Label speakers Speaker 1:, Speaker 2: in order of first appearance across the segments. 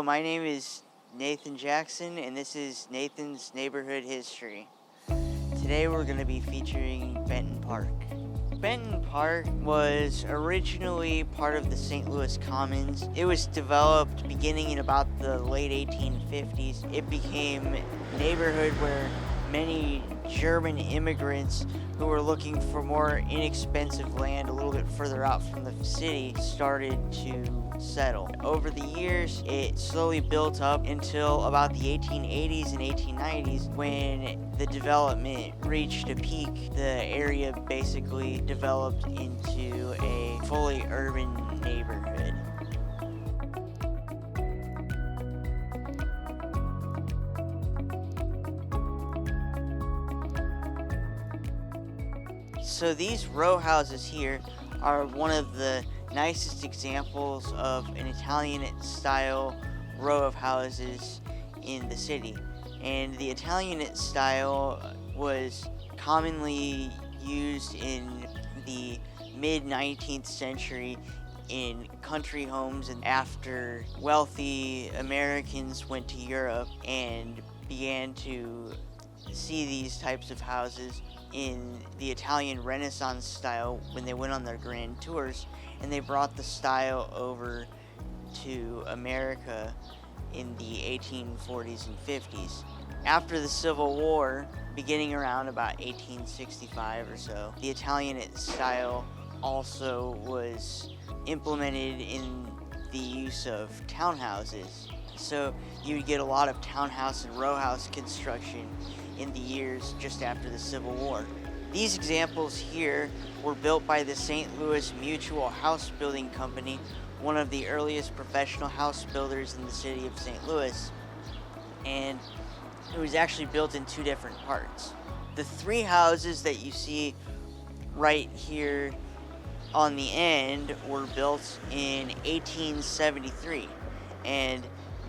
Speaker 1: my name is Nathan Jackson, and this is Nathan's Neighborhood History. Today we're going to be featuring Benton Park. Benton Park was originally part of the St. Louis Commons. It was developed beginning in about the late 1850s. It became a neighborhood where many German immigrants who were looking for more inexpensive land a little bit further out from the city started to settle. Over the years, it slowly built up until about the 1880s and 1890s when the development reached a peak. The area basically developed into a fully urban neighborhood. So these row houses here are one of the nicest examples of an Italianate style row of houses in the city. And the Italianate style was commonly used in the mid-19th century in country homes, and after wealthy Americans went to Europe and began to see these types of houses in the Italian Renaissance style when they went on their grand tours, and they brought the style over to America in the 1840s and 50s. After the Civil War, beginning around about 1865 or so, the Italianate style also was implemented in the use of townhouses. So you would get a lot of townhouse and row house construction in the years just after the Civil War. These examples here were built by the St. Louis Mutual House Building Company, one of the earliest professional house builders in the city of St. Louis. And it was actually built in two different parts. The three houses that you see right here on the end were built in 1873. And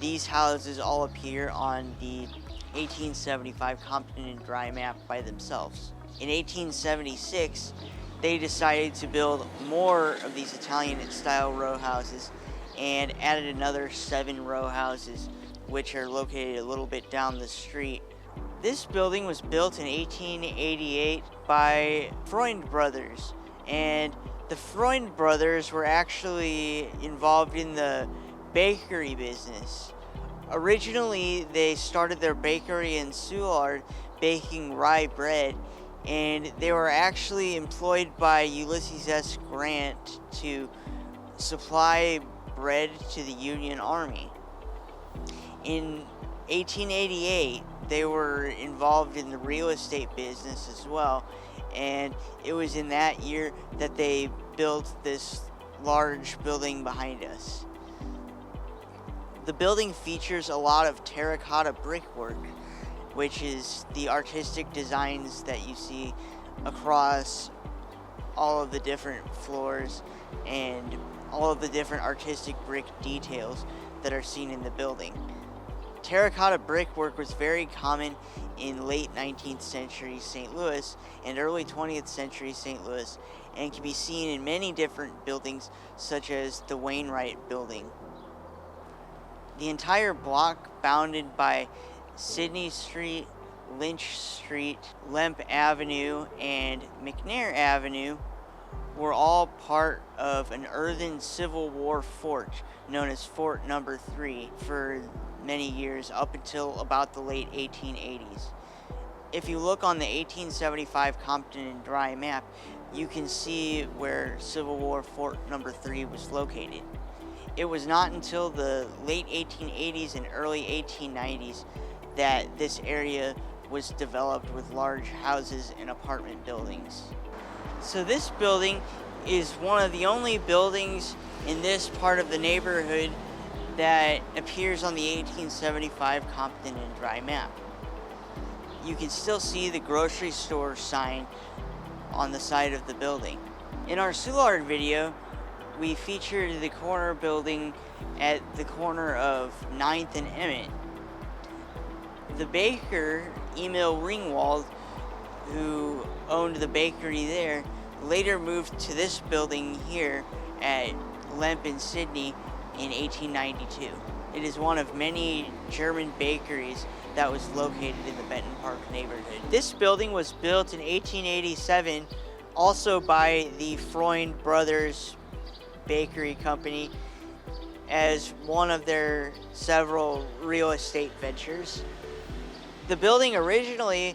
Speaker 1: these houses all appear on the 1875 Compton and Dry map by themselves. In 1876, they decided to build more of these Italianate style row houses and added another 7 row houses, which are located a little bit down the street. This building was built in 1888 by Freund brothers, and the Freund brothers were actually involved in the bakery business. Originally, they started their bakery in Soulard baking rye bread, and they were actually employed by Ulysses S. Grant to supply bread to the Union Army. In 1888, they were involved in the real estate business as well, and it was in that year that they built this large building behind us. The building features a lot of terracotta brickwork, which is the artistic designs that you see across all of the different floors and all of the different artistic brick details that are seen in the building. Terracotta brickwork was very common in late 19th century St. Louis and early 20th century St. Louis, and can be seen in many different buildings such as the Wainwright Building. The entire block, bounded by Sidney Street, Lynch Street, Lemp Avenue, and McNair Avenue, were all part of an earthen Civil War fort known as Fort Number 3 for many years, up until about the late 1880s. If you look on the 1875 Compton and Dry map, you can see where Civil War Fort Number 3 was located. It was not until the late 1880s and early 1890s that this area was developed with large houses and apartment buildings. So this building is one of the only buildings in this part of the neighborhood that appears on the 1875 Compton and Dry map. You can still see the grocery store sign on the side of the building. In our Soulard video, we featured the corner building at the corner of 9th and Emmett. The baker, Emil Ringwold, who owned the bakery there, later moved to this building here at Lemp and Sidney in 1892. It is one of many German bakeries that was located in the Benton Park neighborhood. This building was built in 1887, also by the Freund Brothers Bakery Company, as one of their several real estate ventures. The building originally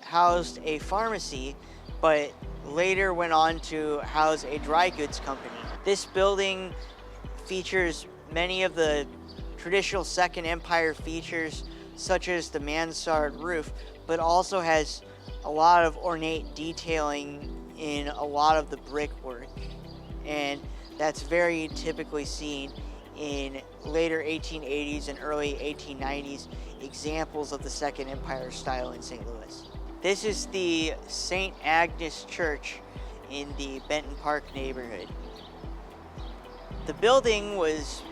Speaker 1: housed a pharmacy, but later went on to house a dry goods company. This building features many of the traditional Second Empire features, such as the mansard roof, but also has a lot of ornate detailing in a lot of the brickwork, and that's very typically seen in later 1880s and early 1890s examples of the Second Empire style in St. Louis. This is the St. Agnes Church in the Benton Park neighborhood. The building was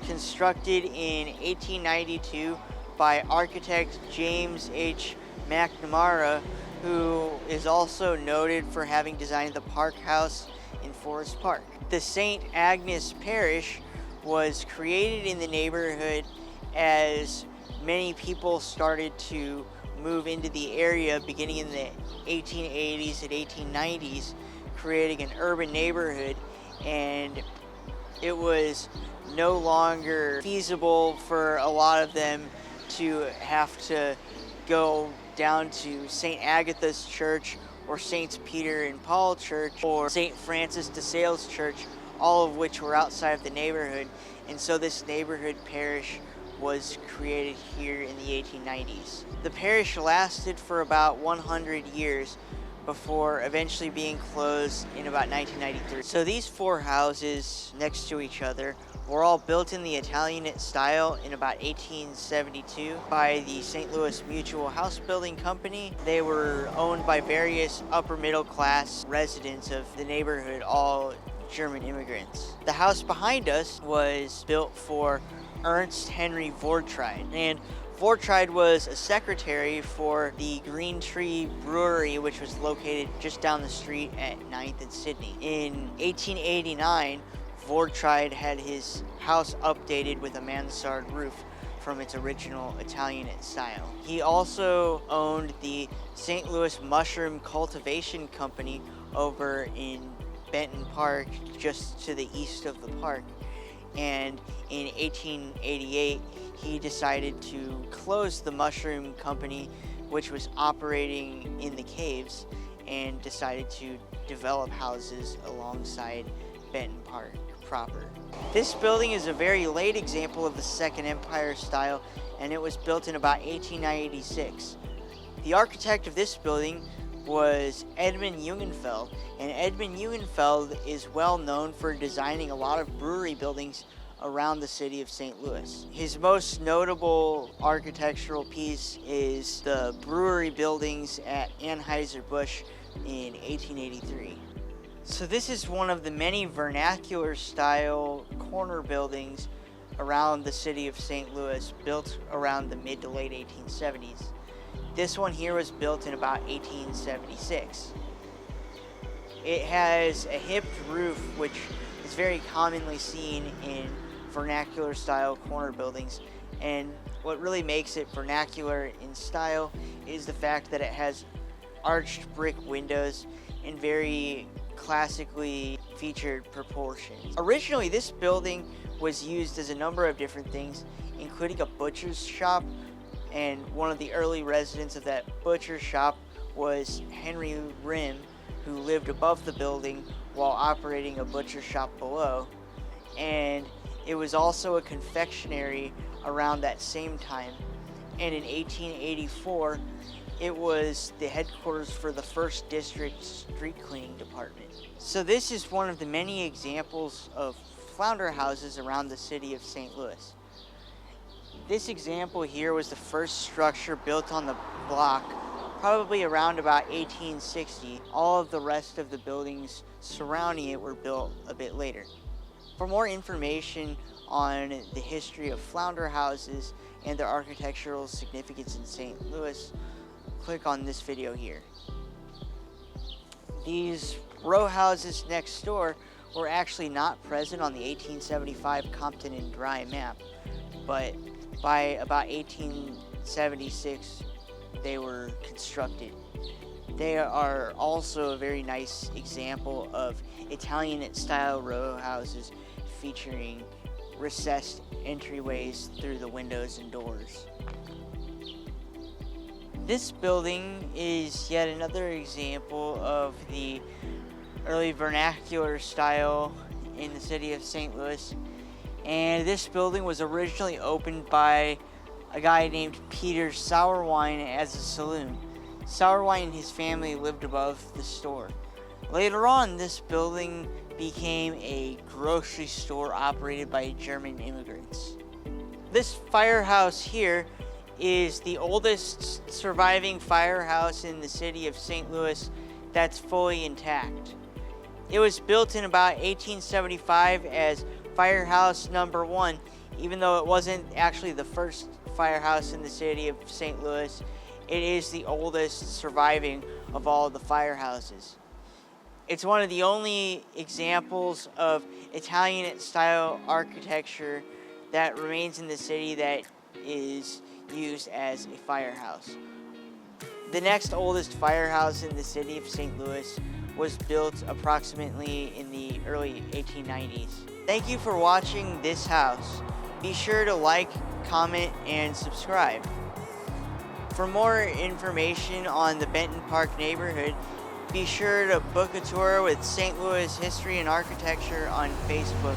Speaker 1: constructed in 1892 by architect James H. McNamara, who is also noted for having designed the Park House in Forest Park. The St. Agnes Parish was created in the neighborhood as many people started to move into the area beginning in the 1880s and 1890s, creating an urban neighborhood, and it was no longer feasible for a lot of them to have to go down to St. Agatha's Church or Saints Peter and Paul Church or St. Francis de Sales Church, all of which were outside of the neighborhood. And so this neighborhood parish was created here in the 1890s. The parish lasted for about 100 years before eventually being closed in about 1993. So these four houses next to each other were all built in the Italianate style in about 1872 by the St. Louis Mutual House Building Company. They were owned by various upper middle class residents of the neighborhood, all German immigrants. The house behind us was built for Ernst Henry Voortreid, and Voortreid was a secretary for the Green Tree Brewery, which was located just down the street at 9th and Sydney. In 1889, Voortreid had his house updated with a mansard roof from its original Italianate style. He also owned the St. Louis Mushroom Cultivation Company over in Benton Park, just to the east of the park. And in 1888, he decided to close the mushroom company, which was operating in the caves, and decided to develop houses alongside Benton Park proper. This building is a very late example of the Second Empire style, and it was built in about 1896. The architect of this building was Edmund Jungenfeld, and Edmund Jungenfeld is well known for designing a lot of brewery buildings around the city of St. Louis. His most notable architectural piece is the brewery buildings at Anheuser-Busch in 1883. So this is one of the many vernacular style corner buildings around the city of St. Louis, built around the mid to late 1870s. This one here was built in about 1876. It has a hipped roof, which is very commonly seen in vernacular style corner buildings, and what really makes it vernacular in style is the fact that it has arched brick windows and very classically featured proportions. Originally, this building was used as a number of different things, including a butcher's shop, and one of the early residents of that butcher shop was Henry Rim, who lived above the building while operating a butcher shop below. And it was also a confectionery around that same time. And in 1884, it was the headquarters for the 1st District Street Cleaning Department. So this is one of the many examples of flounder houses around the city of St. Louis. This example here was the first structure built on the block, probably around about 1860. All of the rest of the buildings surrounding it were built a bit later. For more information on the history of flounder houses and their architectural significance in St. Louis, click on this video here. These row houses next door were actually not present on the 1875 Compton and Dry map, but by about 1876 they were constructed. They are also a very nice example of Italianate style row houses featuring recessed entryways through the windows and doors. This building is yet another example of the early vernacular style in the city of St. Louis, and this building was originally opened by a guy named Peter Sourwine as a saloon. Sourwine and his family lived above the store. Later on, this building became a grocery store operated by German immigrants. This firehouse here is the oldest surviving firehouse in the city of St. Louis that's fully intact. It was built in about 1875 as Firehouse Number 1, even though it wasn't actually the first firehouse in the city of St. Louis. It is the oldest surviving of all the firehouses. It's one of the only examples of Italianate style architecture that remains in the city that is used as a firehouse. The next oldest firehouse in the city of St. Louis was built approximately in the early 1890s. Thank you for watching this house. Be sure to like, comment, and subscribe. For more information on the Benton Park neighborhood, be sure to book a tour with St. Louis History and Architecture on Facebook.